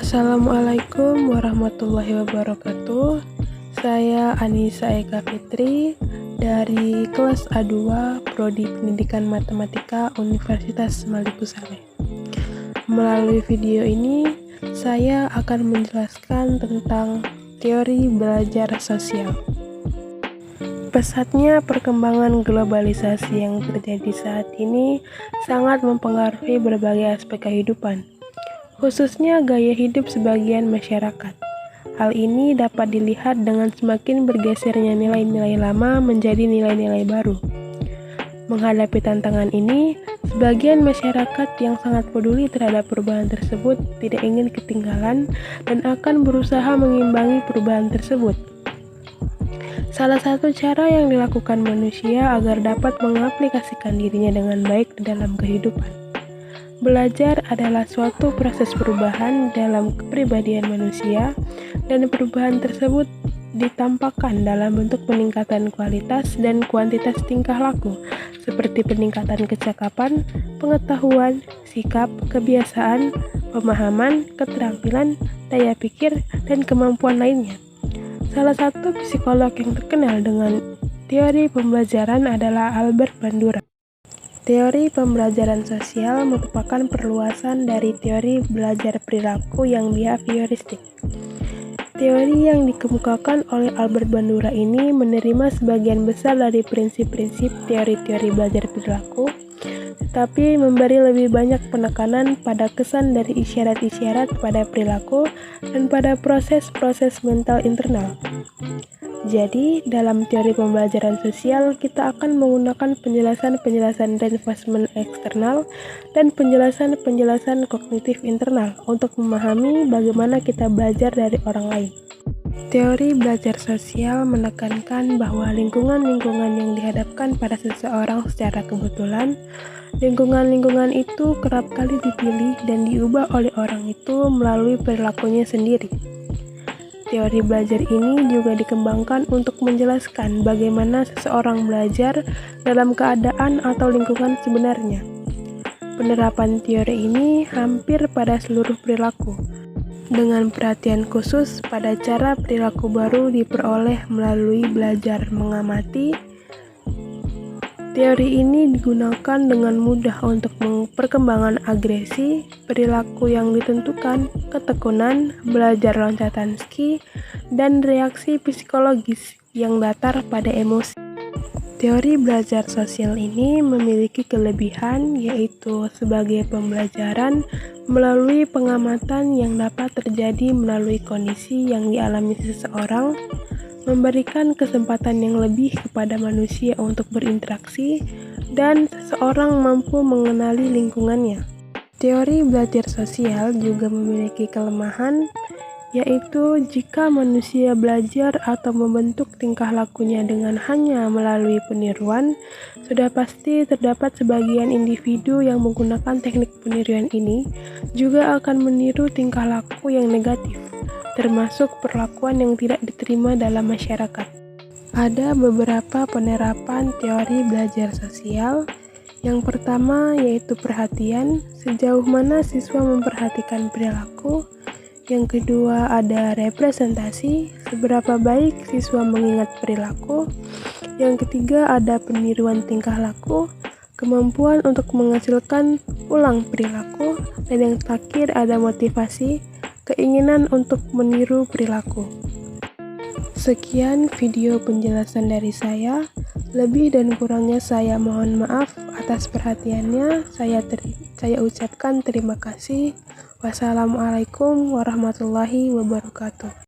Assalamualaikum warahmatullahi wabarakatuh. Saya Anissa Eka Fitri dari kelas A2 Prodi Pendidikan Matematika Universitas Maliku Saleh. Melalui video ini, saya akan menjelaskan tentang teori belajar sosial. Pesatnya perkembangan globalisasi yang terjadi saat ini sangat mempengaruhi berbagai aspek kehidupan, khususnya gaya hidup sebagian masyarakat. Hal ini dapat dilihat dengan semakin bergesernya nilai-nilai lama menjadi nilai-nilai baru. Menghadapi tantangan ini, sebagian masyarakat yang sangat peduli terhadap perubahan tersebut tidak ingin ketinggalan dan akan berusaha mengimbangi perubahan tersebut. Salah satu cara yang dilakukan manusia agar dapat mengaplikasikan dirinya dengan baik di dalam kehidupan. Belajar adalah suatu proses perubahan dalam kepribadian manusia, dan perubahan tersebut ditampakkan dalam bentuk peningkatan kualitas dan kuantitas tingkah laku, seperti peningkatan kecakapan, pengetahuan, sikap, kebiasaan, pemahaman, keterampilan, daya pikir, dan kemampuan lainnya. Salah satu psikolog yang terkenal dengan teori pembelajaran adalah Albert Bandura. Teori pembelajaran sosial merupakan perluasan dari teori belajar perilaku yang behavioristik. Teori yang dikemukakan oleh Albert Bandura ini menerima sebagian besar dari prinsip-prinsip teori-teori belajar perilaku, tetapi memberi lebih banyak penekanan pada kesan dari isyarat-isyarat pada perilaku dan pada proses-proses mental internal. Jadi, dalam teori pembelajaran sosial, kita akan menggunakan penjelasan-penjelasan reinforcement eksternal dan penjelasan-penjelasan kognitif internal untuk memahami bagaimana kita belajar dari orang lain. Teori belajar sosial menekankan bahwa lingkungan-lingkungan yang dihadapkan pada seseorang secara kebetulan, lingkungan-lingkungan itu kerap kali dipilih dan diubah oleh orang itu melalui perilakunya sendiri. Teori belajar ini juga dikembangkan untuk menjelaskan bagaimana seseorang belajar dalam keadaan atau lingkungan sebenarnya. Penerapan teori ini hampir pada seluruh perilaku, dengan perhatian khusus pada cara perilaku baru diperoleh melalui belajar mengamati. Teori ini digunakan dengan mudah untuk perkembangan agresi, perilaku yang ditentukan, ketekunan, belajar loncatan ski, dan reaksi psikologis yang datar pada emosi. Teori belajar sosial ini memiliki kelebihan, yaitu sebagai pembelajaran melalui pengamatan yang dapat terjadi melalui kondisi yang dialami seseorang, memberikan kesempatan yang lebih kepada manusia untuk berinteraksi, dan seseorang mampu mengenali lingkungannya. Teori belajar sosial juga memiliki kelemahan, yaitu jika manusia belajar atau membentuk tingkah lakunya dengan hanya melalui peniruan, sudah pasti terdapat sebagian individu yang menggunakan teknik peniruan ini juga akan meniru tingkah laku yang negatif, termasuk perlakuan yang tidak diterima dalam masyarakat. Ada beberapa penerapan teori belajar sosial. Yang pertama yaitu perhatian, sejauh mana siswa memperhatikan perilaku. Yang kedua ada representasi, seberapa baik siswa mengingat perilaku. Yang ketiga ada peniruan tingkah laku, kemampuan untuk menghasilkan ulang perilaku. Dan yang terakhir ada motivasi, keinginan untuk meniru perilaku. Sekian video penjelasan dari saya. Lebih dan kurangnya saya mohon maaf atas perhatiannya. Saya ucapkan terima kasih. Wassalamualaikum warahmatullahi wabarakatuh.